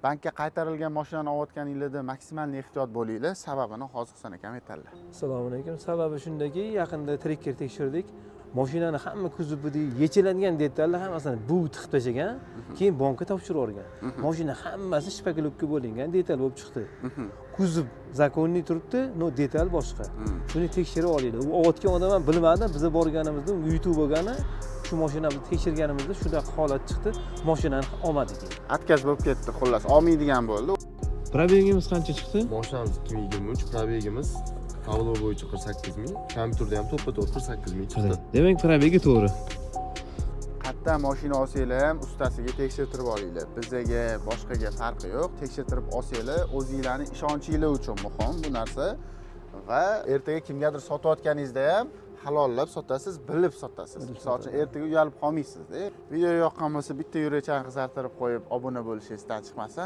Bankka qaytarilgan mashinani olayotganingizda maksimal ehtiyot bo'linglar, sababini hozir Husan akam aytadilar. Assalomu alaykum. Sababi shundaki, yaqinda trekker tekshirdik. Mashinani hamma kuzovida yechiladigan detallar hammasini buv tiqib tashlagan, keyin bankka topshirib yuborgan. Mashina hammasi shpaklobka bo'lingan detal bo'lib chiqdi. Kuzov zakonniy turibdi, no detal boshqa. Shuni tekshirib olinglar. U olayotgan odam ham bilmadi, biz borganimizda YouTube bo'lgani, shu mashinani tekshirganimizda shunaqa holat chiqdi, mashinani olmadik. Atkaz bo'lib ketdi, xullas, olmaydigan bo'ldi. Probegimiz qancha chiqdi? Mashinamiz 2023, probegimiz Pavlov bo'yicha 48 ming, kompyuterda ham to'ppa-to'g'ri 48 ming chiqdi. Demak, probegi to'g'ri. Qayerdan mashina olsanglar ham ustasiga tekshirtirib olinglar. Bizga boshqaga farqi yo'q. Tekshirtirib olsanglar, o'zingizlarning ishonchingiz uchun muhim bu narsa va ertaga kimgadir sotayotganingizda ham halollab sotasiz, bilib sotasiz. Misol uchun ertaga uyalib qolmaysiz. Video yoqqan bo'lsa bitta yurakchani qizartirib qo'yib, obuna bo'lishingiz chiqmasa